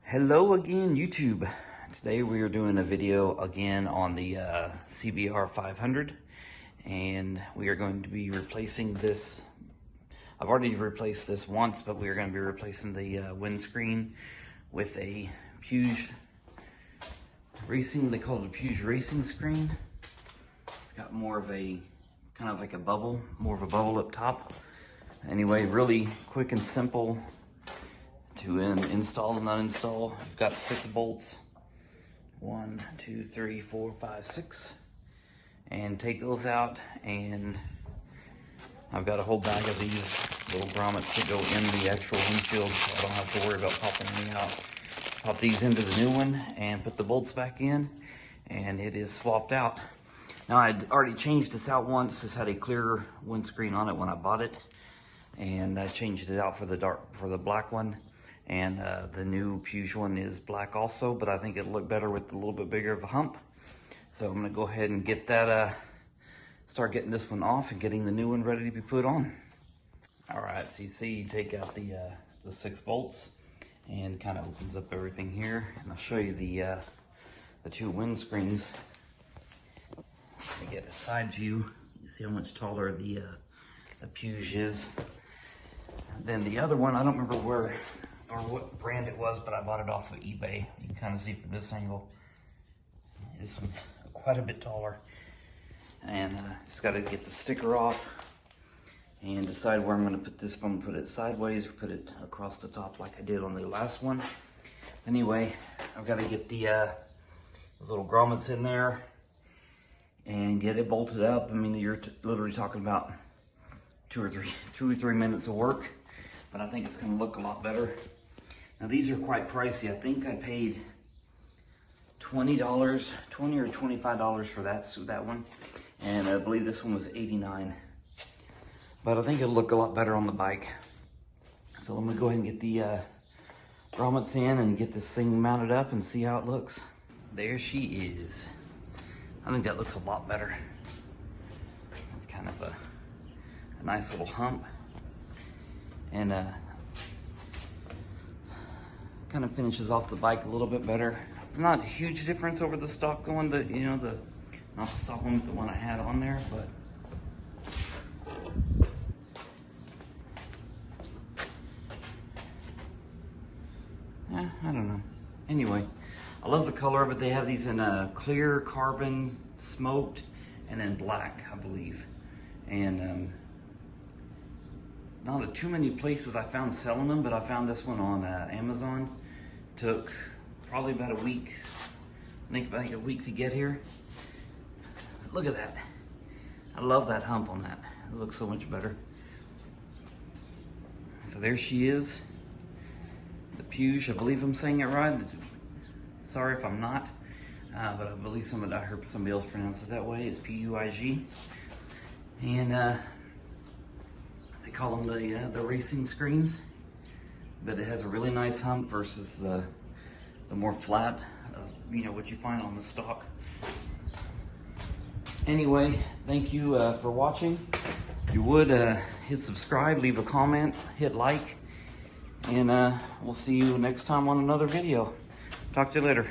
Hello again, YouTube. Today we are doing a video again on the CBR500, and we are going to be replacing this. I've already replaced this once, but we are going to be replacing the windscreen with a Puig Racing. They call it a Puig Racing screen. It's got more of a kind of like a bubble, more of a bubble up top. Anyway, really quick and simple to install and uninstall. You've got 6 bolts, 1, 2, 3, 4, 5, 6, and take those out. And I've got a whole bag of these little grommets that go in the actual windshield, so I don't have to worry about popping any out. Pop these into the new one and put the bolts back in, and it is swapped out. Now, I'd already changed this out once. This had a clear windscreen on it when I bought it, and I changed it out for the black one. And the new Puig one is black also, but I think it'll look better with a little bit bigger of a hump. So I'm gonna go ahead and get that, start getting this one off and getting the new one ready to be put on. All right, so you see, you take out the 6 bolts and kind of opens up everything here. And I'll show you the 2 windscreens. I get a side view. You see how much taller the Puig is. And then the other one, I don't remember where or what brand it was, but I bought it off of eBay. You can kind of see from this angle. This one's quite a bit taller. And just got to get the sticker off and decide where I'm going to put this. If I'm going to put it sideways or put it across the top like I did on the last one. Anyway, I've got to get the those little grommets in there and get it bolted up. I mean, you're literally talking about 2 or 3 minutes of work, but I think it's going to look a lot better. Now, these are quite pricey. I think I paid $20 or $25 for that one, and I believe this one was $89. But I think it'll look a lot better on the bike. So I'm gonna go ahead and get the grommets in and get this thing mounted up and see how it looks. There she is. I think that looks a lot better. It's kind of a nice little hump, and kind of finishes off the bike a little bit better. Not a huge difference over the stock one, not the stock one, the one I had on there, but yeah, I don't know. Anyway, I love the color of it. They have these in clear, carbon, smoked, and then black, I believe. And not too many places I found selling them, but I found this one on Amazon. Took probably about a week, I think about a week to get here. Look at that. I love that hump on that. It looks so much better. So there she is. The Puig, I believe I'm saying it right. Sorry if I'm not, but I believe I heard somebody else pronounce it that way. It's Puig. And they call them the racing screens, but it has a really nice hump versus the more flat, what you find on the stock. Anyway, thank you for watching. If you would, hit subscribe, leave a comment, hit like, and we'll see you next time on another video. Talk to you later.